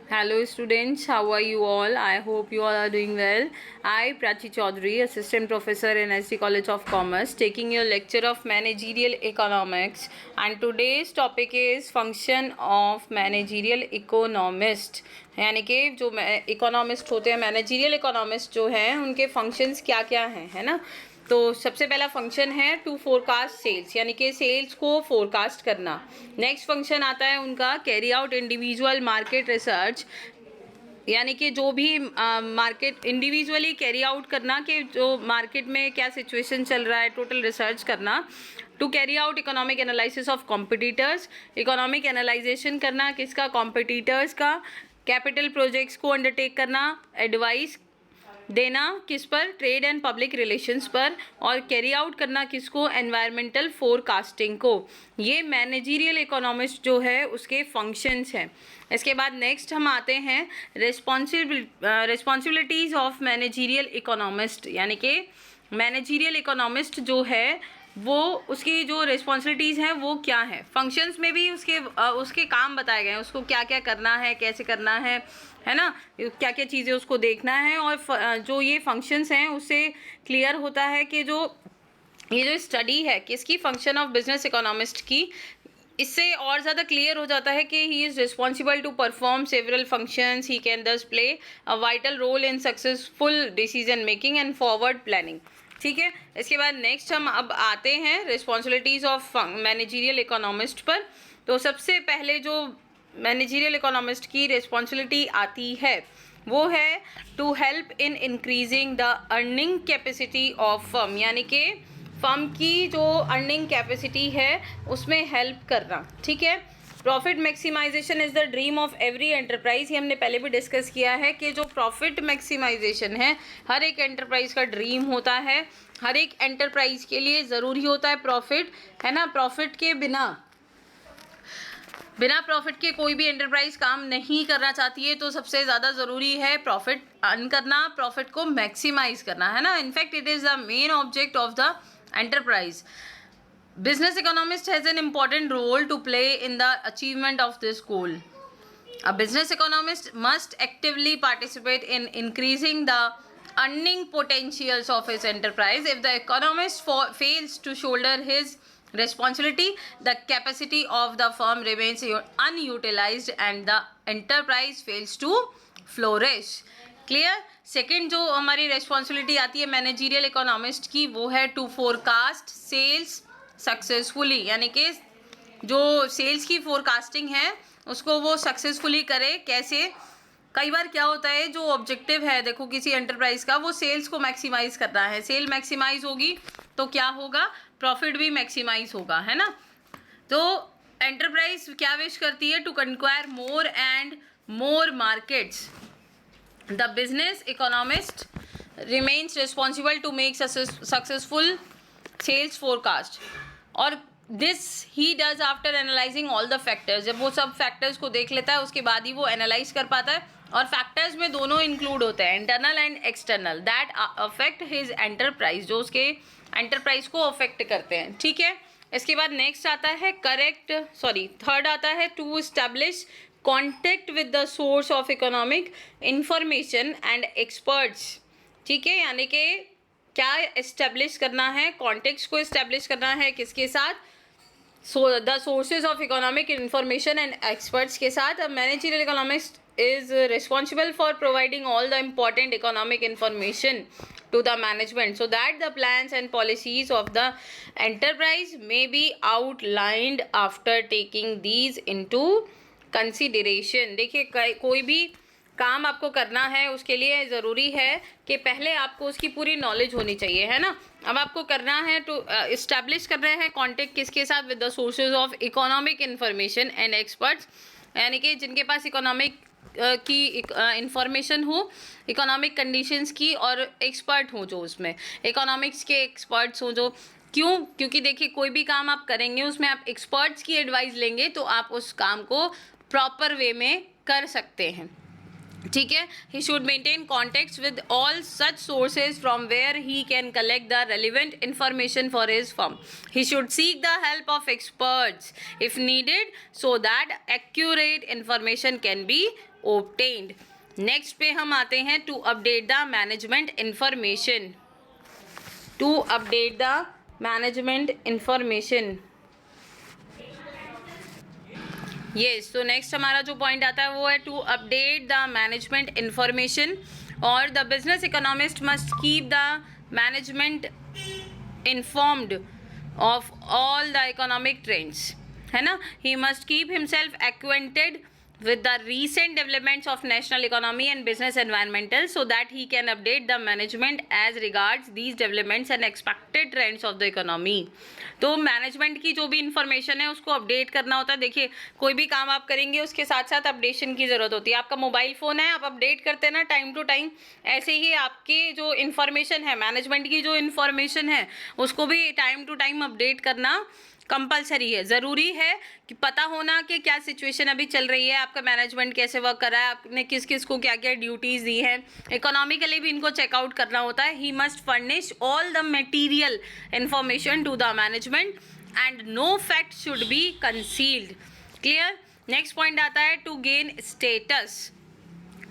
Hello students, how are you all? I hope you all are doing well. I, Prachi Chaudhary, Assistant Professor in SD College of Commerce, taking your lecture of Managerial Economics, and today's topic is Function of Managerial Economist. यानी कि जो economist होते हैं, managerial economist जो हैं, उनके functions क्या क्या हैं, है ना। तो सबसे पहला फंक्शन है टू फोरकास्ट सेल्स, यानी कि सेल्स को फोरकास्ट करना। नेक्स्ट फंक्शन आता है उनका carry out individual market research, यानी कि जो भी मार्केट इंडिविजुअली कैरी आउट करना कि जो मार्केट में क्या सिचुएशन चल रहा है, टोटल रिसर्च करना। To carry out economic analysis of competitors, economic analysation करना किसका, कॉम्पिटिटर्स का। कैपिटल प्रोजेक्ट्स को अंडरटेक करना, एडवाइस देना किस पर, ट्रेड एंड पब्लिक रिलेशंस पर। और कैरी आउट करना किसको, एनवायरमेंटल फोरकास्टिंग को। ये मैनेजरियल इकोनॉमिस्ट जो है उसके फंक्शंस हैं। इसके बाद नेक्स्ट हम आते हैं रिस्पॉन्सिबिलिटीज़ ऑफ मैनेजरियल इकोनॉमिस्ट, यानी कि मैनेजरियल इकोनॉमिस्ट जो है वो उसकी जो रिस्पॉन्सिबिलिटीज़ हैं वो क्या है। फंक्शंस में भी उसके काम बताए गए हैं, उसको क्या क्या करना है, कैसे करना है ना, क्या क्या चीज़ें उसको देखना है। और जो ये फंक्शंस हैं उससे क्लियर होता है कि ये जो स्टडी है किसकी, फंक्शन ऑफ बिजनेस इकोनॉमिस्ट की, इससे और ज़्यादा क्लियर हो जाता है कि he is responsible to perform several functions, he can thus play a vital role in successful decision making and forward planning. ठीक है, इसके बाद नेक्स्ट हम अब आते हैं रिस्पॉन्सिबिलिटीज़ ऑफ मैनेजरियल इकोनॉमिस्ट पर। तो सबसे पहले जो मैनेजरियल इकोनॉमिस्ट की रिस्पॉन्सिबिलिटी आती है वो है to help in increasing the earning capacity of firm, यानी कि फर्म की जो अर्निंग कैपेसिटी है उसमें हेल्प करना। ठीक है, profit maximisation is the dream of every enterprise. ये हमने पहले भी डिस्कस किया है कि जो प्रॉफिट मैक्सिमाइजेशन है हर एक एंटरप्राइज का ड्रीम होता है, हर एक एंटरप्राइज के लिए ज़रूरी होता है प्रॉफिट, है ना। प्रॉफिट के बिना प्रॉफिट के कोई भी एंटरप्राइज काम नहीं करना चाहती है, तो सबसे ज़्यादा ज़रूरी है प्रॉफिट अर्न करना, प्रॉफिट को मैक्सिमाइज करना, है ना। In fact it is the main object of the enterprise. Business economist has an important role to play in the achievement of this goal. A business economist must actively participate in increasing the earning potentials of his enterprise. If the economist fails to shoulder his responsibility, the capacity of the firm remains unutilized and the enterprise fails to flourish. Clear. Second जो हमारी responsibility आती है managerial economist की वो है to forecast sales successfully, यानी कि जो सेल्स की फोरकास्टिंग है उसको वो सक्सेसफुली करे। कैसे, कई बार क्या होता है जो ऑब्जेक्टिव है देखो किसी एंटरप्राइज का वो सेल्स को मैक्सिमाइज करना है, सेल मैक्सिमाइज होगी तो क्या होगा, प्रॉफिट भी मैक्सिमाइज होगा, है ना। तो एंटरप्राइज क्या विश करती है, to conquer more and more markets. The business economist remains responsible to make successful sales forecast, और this he does after analyzing all the factors। जब वो सब factors को देख लेता है उसके बाद ही वो analyze कर पाता है, और factors में दोनों include होते हैं internal and external that affect his enterprise, जो उसके enterprise को affect करते हैं। ठीक है, इसके बाद नेक्स्ट आता है थर्ड आता है to establish contact with the source of economic information and experts. ठीक है, यानी कि क्या इस्टेब्लिश करना है, कॉन्टेक्ट को इस्टेब्लिश करना है किसके साथ, the sources of economic information and experts के साथ। अब managerial economist is responsible for providing all the important economic information to the management so that the plans and policies of the enterprise may be outlined after taking these into consideration. देखिए कोई भी काम आपको करना है उसके लिए ज़रूरी है कि पहले आपको उसकी पूरी नॉलेज होनी चाहिए, है ना। अब आपको करना है टू इस्टेब्लिश कर रहे हैं कॉन्टेक्ट किसके साथ, with the sources of economic information and experts, यानी कि जिनके पास इकोनॉमिक की इंफॉर्मेशन हो, इकोनॉमिक कंडीशंस की, और एक्सपर्ट हो जो उसमें इकोनॉमिक्स के एक्सपर्ट्स हो जो। क्यों, क्योंकि देखिए कोई भी काम आप करेंगे उसमें आप एक्सपर्ट्स की एडवाइस लेंगे तो आप उस काम को प्रॉपर वे में कर सकते हैं। ठीक है, he should maintain contacts with all such sources from where he can collect the relevant information for his firm. He should seek the help of experts if needed so that accurate information can be obtained. Next पे हम आते हैं to update the management information. To update the management information. Yes, तो next हमारा जो point आता है वो है to update the management information. और the business economist must keep the management informed of all the economic trends, है ना. He must keep himself acquainted with the recent developments of national economy and business environmental so that he can update the management as regards these developments and expected trends of the economy. तो management की जो भी information है उसको update करना होता है. देखिए, कोई भी काम आप करेंगे उसके साथ साथ अपडेशन की ज़रूरत होती है. आपका मोबाइल फ़ोन है, आप अपडेट करते हैं ना टाइम टू टाइम, ऐसे ही आपके जो इन्फॉर्मेशन है, मैनेजमेंट की जो इन्फॉर्मेशन है उसको भी टाइम टू टाइम अपडेट करना कंपलसरी है. ज़रूरी है कि पता होना कि क्या सिचुएशन अभी चल रही है, आपका मैनेजमेंट कैसे वर्क कर रहा है, आपने किस किस को क्या क्या ड्यूटीज़ दी हैं. इकोनॉमिकली भी इनको चेकआउट करना होता है. He must furnish all the material information to the management and no fact should be concealed. Clear. Next point आता है टू गेन स्टेटस.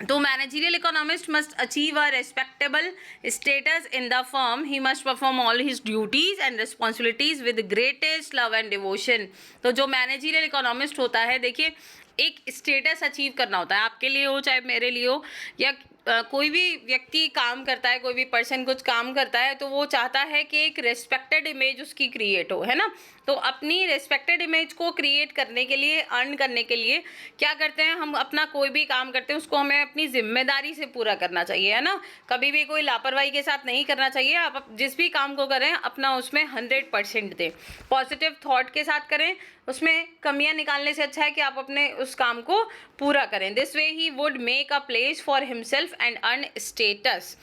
तो managerial economist must achieve a respectable status in the firm. He must perform all his duties and responsibilities with greatest love and devotion. तो जो managerial economist होता है, देखिए, एक status achieve करना होता है, आपके लिए हो चाहे मेरे लिए हो, या कोई भी व्यक्ति काम करता है, कोई भी पर्सन कुछ काम करता है तो वो चाहता है कि एक रेस्पेक्टेड इमेज उसकी क्रिएट हो, है ना. तो अपनी रेस्पेक्टेड इमेज को क्रिएट करने के लिए, अर्न करने के लिए क्या करते हैं, हम अपना कोई भी काम करते हैं उसको हमें अपनी जिम्मेदारी से पूरा करना चाहिए, है ना. कभी भी कोई लापरवाही के साथ नहीं करना चाहिए. आप जिस भी काम को करें अपना उसमें 100% दें, पॉजिटिव थॉट के साथ करें. उसमें कमियां निकालने से अच्छा है कि आप अपने उस काम को पूरा करें. This way he would make a place for himself and earn status.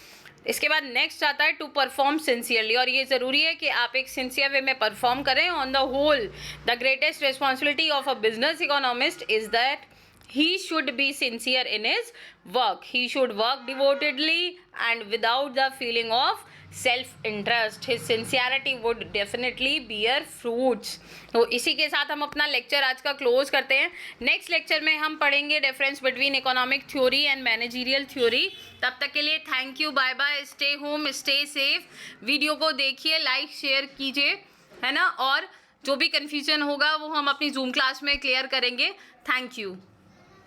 इसके बाद नेक्स्ट आता है टू परफॉर्म सिंसियरली. और ये ज़रूरी है कि आप एक सिंसियर वे में परफॉर्म करें. On the whole the greatest responsibility of a business economist is that he should be sincere in his work. He should work devotedly and without the feeling of self-interest. His sincerity would definitely bear fruits. तो इसी के साथ हम अपना lecture आज का close करते हैं. नेक्स्ट लेक्चर में हम पढ़ेंगे difference between economic theory and managerial theory. तब तक के लिए thank you, bye bye, stay home, stay safe. Video को देखिए, लाइक शेयर कीजिए, है ना. और जो भी कन्फ्यूजन होगा वो हम अपनी जूम क्लास में क्लियर करेंगे. Thank you.